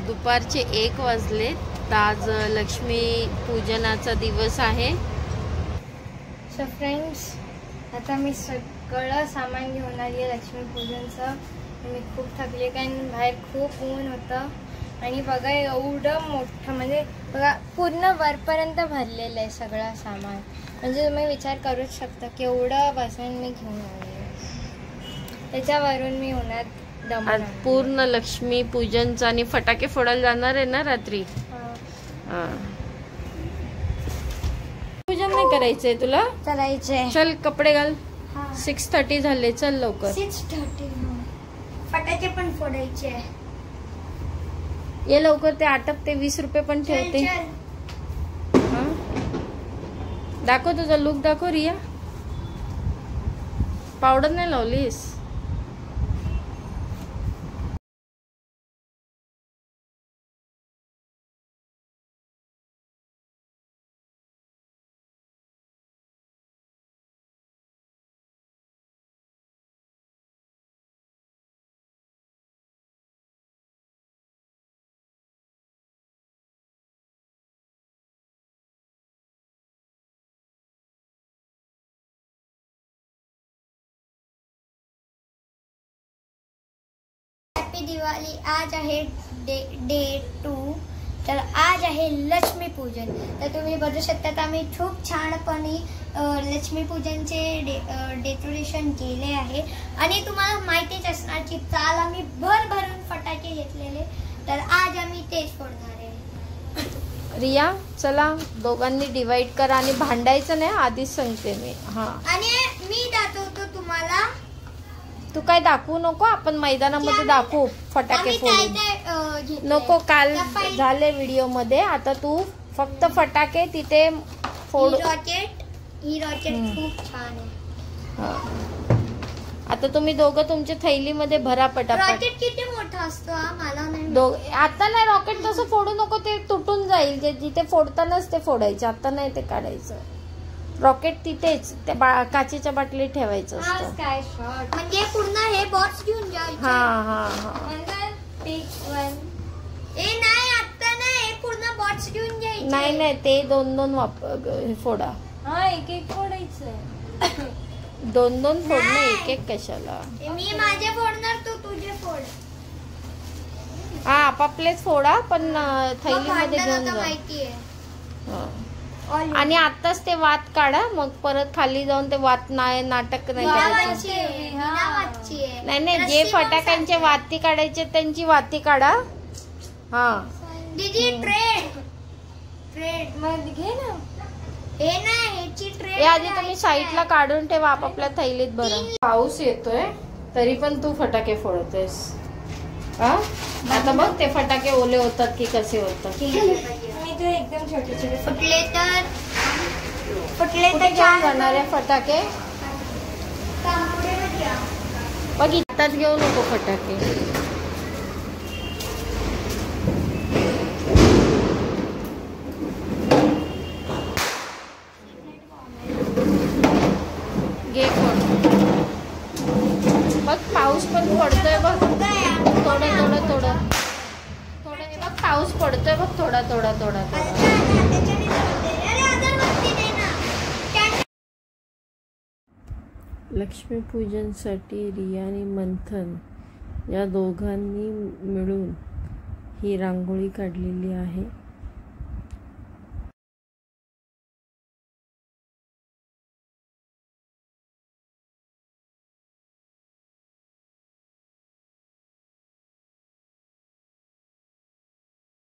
दुपारचे 1 वाजलेत. आज लक्ष्मी पूजनाचा दिवस आहे. सो फ्रेंड्स, आता मी सगळं सामान घेऊन आली आहे लक्ष्मी पूजनचं. मी खूप थकले कारण बाहेर खूप ऊन होतं. आणि बघा एवढं मोठं, म्हणजे बघा पूर्ण वरपर्यंत भरलेलं आहे सगळं सामान. म्हणजे तुम्ही विचार करूच शकता की एवढं बसून मी घेऊन आले. त्याच्यावरून मी उन्हात आज पूर्ण लक्ष्मी पूजनचं आणि फटाके फोडायला जाणार आहे ना रात्री. पूजन नाही करायचंय तुला? करायचंय. चल कपडे घाल. 6:30 झाले. चल लवकर. 6:30. फटाके पण फोडायचे. ये लवकर. ते आटपते. 20 रुपये पण ठेवते. दाखव तुझा लुक दाखव रिया. पावडर नाही लावलीस? हॅपी दिवाळी. आज आहे डे 2. तर आज आहे लक्ष्मी पूजन. तर तुम्ही बघू शकता तर आम्ही खूप छानपणे लक्ष्मी पूजनचे डेकोरेशन केले आहे. आणि तुम्हाला माहितीच असणार की काल आम्ही भरभरून फटाके घेतलेले. तर आज आम्ही तेच फोडणार आहे. रिया चला दोघांनी डिवाइड करा आणि भांडायचं नाही आधीच सांगते मी. आणि मी दाखवतो तुम्हाला. तू काय दाखवू नको. आपण मैदानामध्ये दाखवू फटाके फोडून. नको काल झाले व्हिडिओ मध्ये. आता तू फक्त फटाके तिथे फोड. ही रॉकेट खूप छान आहे. आता तुम्ही दोघं तुमच्या थैलीमध्ये भरा पटापट. रॉकेट किती मोठा असतो मला नाही. आता नाही रॉकेट तसं फोडू नको. ते तुटून जाईल. जिथे फोडतानाच ते फोडायचे. आता नाही ते काढायचं. रॉकेट तिथेच त्या काचेच्या बाटलीत ठेवायचं असतं. म्हणजे पूर्ण हे बॉक्स घेऊन जायचं. नाही पूर्ण बॉक्स घेऊन जायचं. नाही ते 2-2 फोडा. एक फोडायचं. 2-2 फोडणं. एक कशाला. मी माझे फोडणार तू तुझे फोड. आपापलेच फोडा पण थैलीमध्ये घेऊन जा. आणि आताच ते वात काढा. मग परत खाली जाऊन ते वात नाटक नाही करायचं. नाही जे फटाक्यांचे वाती काढायचे त्यांची वाती काढा. दीदी ट्रेड मग घे ना. हे नाही ट्रेड. आधी तुम्ही साईडला काढून ठेवा. आपापल्या थैलीत भरा. पाऊस येतोय तरी पण तू फटाके फोडतेस. आता बघ ते फटाके ओले होतात की कसे होतात. एकदम छोटे छोटे फुटले तर जाणार आहे फटाके. बघ इथंच घेऊ नको फटाके. घे फोड. बघ पाऊस पण पडतोय. बघ थोडं बघ पाऊस पडतोय. बघ थोडा. लक्ष्मी पूजनसाठी रिया आणि मंथन या दोघांनी मिळून ही रांगोळी काढलेली आहे.